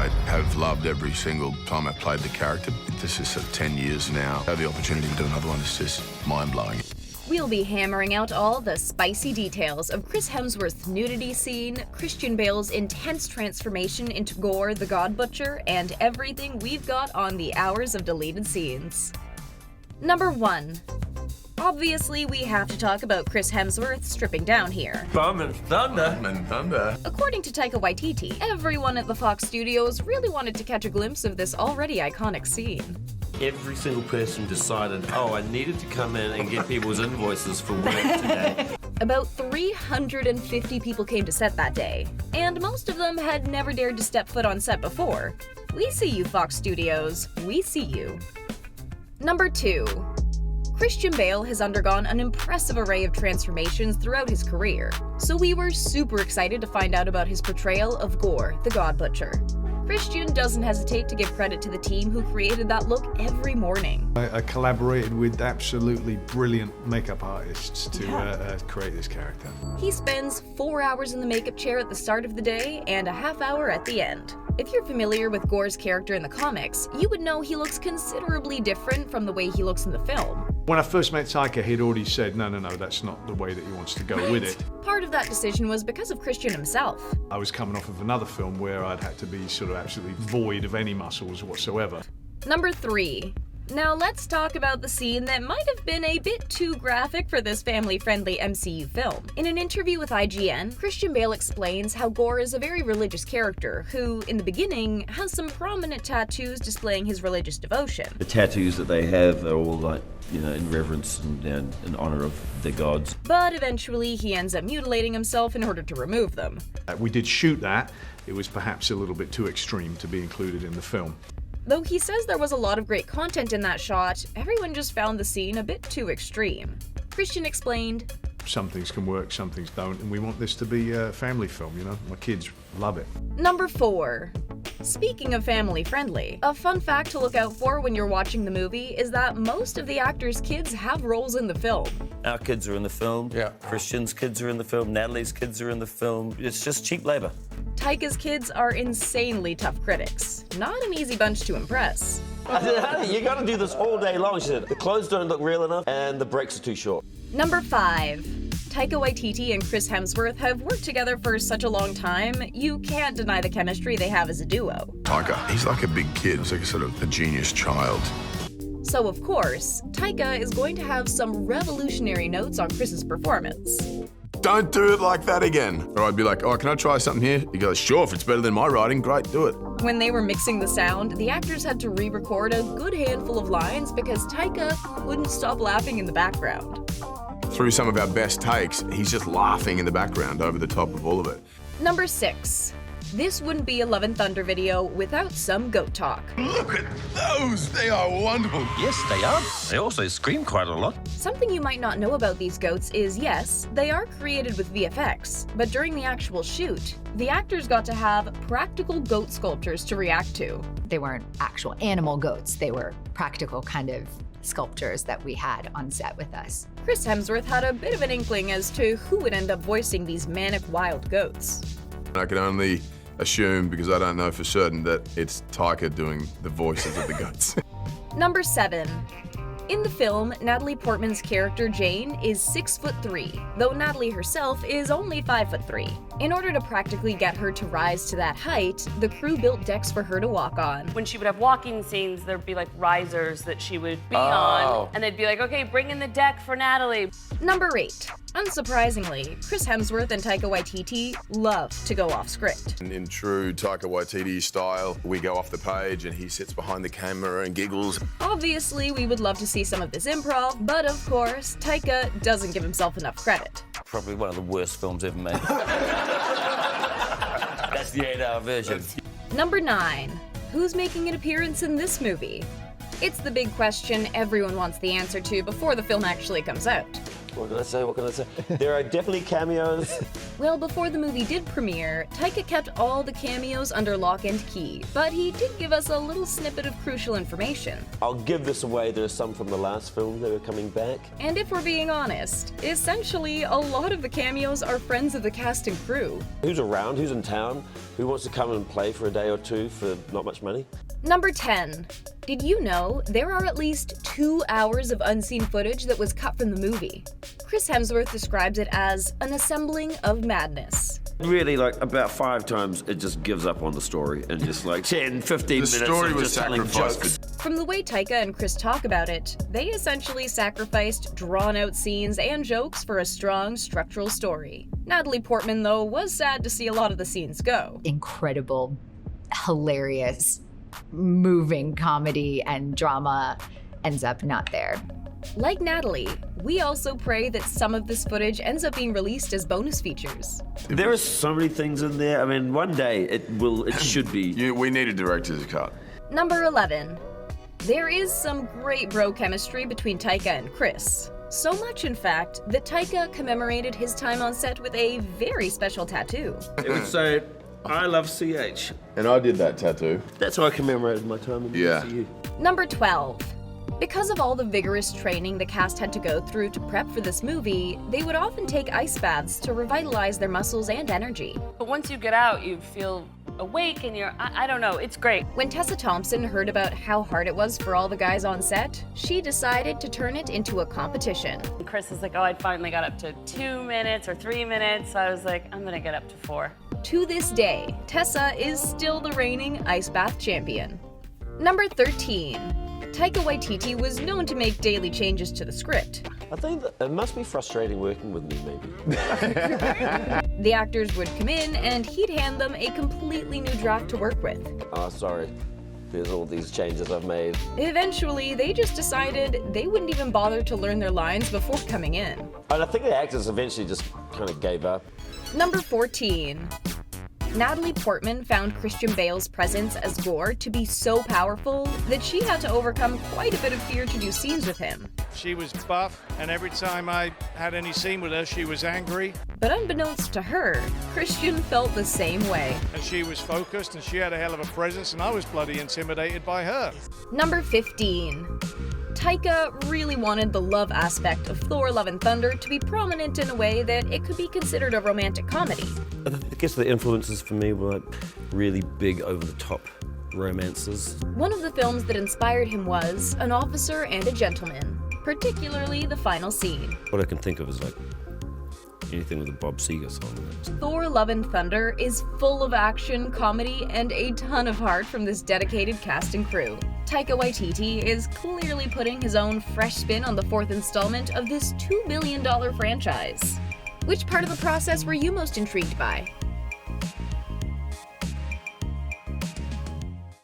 I have loved every single time I've played the character. This is 10 years now. I have the opportunity to do another one. It's just mind-blowing. We'll be hammering out all the spicy details of Chris Hemsworth's nudity scene, Christian Bale's intense transformation into Gorr the God Butcher, and everything we've got on the hours of deleted scenes. Number 1. Obviously, we have to talk about Chris Hemsworth stripping down here. Love and Thunder. Love and Thunder. According to Taika Waititi, everyone at the Fox Studios really wanted to catch a glimpse of this already iconic scene. Every single person decided, oh, I needed to come in and get people's invoices for work today. About 350 people came to set that day, and most of them had never dared to step foot on set before. We see you, Fox Studios. We see you. Number 2. Christian Bale has undergone an impressive array of transformations throughout his career, so we were super excited to find out about his portrayal of Gorr the God Butcher. Christian doesn't hesitate to give credit to the team who created that look every morning. I collaborated with absolutely brilliant makeup artists to create this character. He spends 4 hours in the makeup chair at the start of the day and a half hour at the end. If you're familiar with Gorr's character in the comics, you would know he looks considerably different from the way he looks in the film. When I first met Taika, he'd already said, no, that's not the way that he wants to go with it. Part of that decision was because of Christian himself. I was coming off of another film where I'd had to be sort of absolutely void of any muscles whatsoever. Number 3. Now let's talk about the scene that might have been a bit too graphic for this family-friendly MCU film. In an interview with IGN, Christian Bale explains how Gorr is a very religious character who, in the beginning, has some prominent tattoos displaying his religious devotion. The tattoos that they have are all like, in reverence and in honor of their gods. But eventually he ends up mutilating himself in order to remove them. We did shoot that. It was perhaps a little bit too extreme to be included in the film. Though he says there was a lot of great content in that shot, everyone just found the scene a bit too extreme. Christian explained, Some things can work, some things don't, and we want this to be a family film, My kids love it. Number 4. Speaking of family-friendly, a fun fact to look out for when you're watching the movie is that most of the actors' kids have roles in the film. Our kids are in the film. Yeah. Christian's kids are in the film. Natalie's kids are in the film. It's just cheap labor. Taika's kids are insanely tough critics. Not an easy bunch to impress. I said, honey, you gotta do this all day long. She said, the clothes don't look real enough and the breaks are too short. Number 5. Taika Waititi and Chris Hemsworth have worked together for such a long time, you can't deny the chemistry they have as a duo. Taika, he's like a big kid. He's like a sort of a genius child. So of course, Taika is going to have some revolutionary notes on Chris's performance. Don't do it like that again. Or I'd be like, oh, can I try something here? He goes, sure, if it's better than my writing, great, do it. When they were mixing the sound, the actors had to re-record a good handful of lines because Taika couldn't stop laughing in the background. Through some of our best takes, he's just laughing in the background over the top of all of it. Number 6. This wouldn't be a Love and Thunder video without some goat talk. Look at those, they are wonderful. Yes, they are. They also scream quite a lot. Something you might not know about these goats is, yes, they are created with VFX, but during the actual shoot, the actors got to have practical goat sculptures to react to. They weren't actual animal goats, they were practical kind of sculptures that we had on set with us. Chris Hemsworth had a bit of an inkling as to who would end up voicing these manic wild goats. I can only assume, because I don't know for certain, that it's Taika doing the voices of the goats. Number 7. In the film, Natalie Portman's character Jane is 6'3", though Natalie herself is only 5'3". In order to practically get her to rise to that height, the crew built decks for her to walk on. When she would have walking scenes, there'd be like risers that she would be on, and they'd be like, okay, bring in the deck for Natalie. Number 8. Unsurprisingly, Chris Hemsworth and Taika Waititi love to go off script. In true Taika Waititi style, we go off the page and he sits behind the camera and giggles. Obviously, we would love to see some of this improv, but of course, Taika doesn't give himself enough credit. Probably one of the worst films ever made. That's the 8-hour version. Number 9. Who's making an appearance in this movie? It's the big question everyone wants the answer to before the film actually comes out. What can I say? There are definitely cameos. Well, before the movie did premiere, Taika kept all the cameos under lock and key, but he did give us a little snippet of crucial information. I'll give this away. There's some from the last film that are coming back. And if we're being honest, essentially a lot of the cameos are friends of the cast and crew. Who's around? Who's in town? Who wants to come and play for a day or two for not much money? Number 10. Did you know there are at least 2 hours of unseen footage that was cut from the movie? Chris Hemsworth describes it as an assembling of madness. Really, like about 5 times, it just gives up on the story and just like 10, 15 The minutes story of was just telling sacrificed jokes. From the way Taika and Chris talk about it, they essentially sacrificed drawn-out scenes and jokes for a strong structural story. Natalie Portman, though, was sad to see a lot of the scenes go. Incredible, hilarious, moving comedy and drama ends up not there. Like Natalie, we also pray that some of this footage ends up being released as bonus features. There are so many things in there. I mean, one day it should be. We need a director's cut. Number 11. There is some great bro chemistry between Taika and Chris. So much, in fact, that Taika commemorated his time on set with a very special tattoo. It would say, I love CH. And I did that tattoo. That's how I commemorated my time in the Yeah. MCU. Number 12. Because of all the vigorous training the cast had to go through to prep for this movie, they would often take ice baths to revitalize their muscles and energy. But once you get out, you feel awake and I don't know, it's great. When Tessa Thompson heard about how hard it was for all the guys on set, she decided to turn it into a competition. And Chris is like, oh, I finally got up to 2 minutes or 3 minutes. So I was like, I'm gonna get up to 4. To this day, Tessa is still the reigning ice bath champion. Number 13. Taika Waititi was known to make daily changes to the script. I think that it must be frustrating working with me, maybe. The actors would come in and he'd hand them a completely new draft to work with. Oh, sorry. There's all these changes I've made. Eventually, they just decided they wouldn't even bother to learn their lines before coming in. And I think the actors eventually just kind of gave up. Number 14. Natalie Portman found Christian Bale's presence as Gorr to be so powerful that she had to overcome quite a bit of fear to do scenes with him. She was buff, and every time I had any scene with her, she was angry. But unbeknownst to her, Christian felt the same way. And she was focused, and she had a hell of a presence, and I was bloody intimidated by her. Number 15. Taika really wanted the love aspect of Thor Love and Thunder to be prominent in a way that it could be considered a romantic comedy. I guess the influences for me were like really big, over-the-top romances. One of the films that inspired him was An Officer and a Gentleman, particularly the final scene. What I can think of is like anything with a Bob Seger song in it. Thor Love and Thunder is full of action, comedy, and a ton of heart from this dedicated cast and crew. Taika Waititi is clearly putting his own fresh spin on the 4th installment of this $2 billion franchise. Which part of the process were you most intrigued by?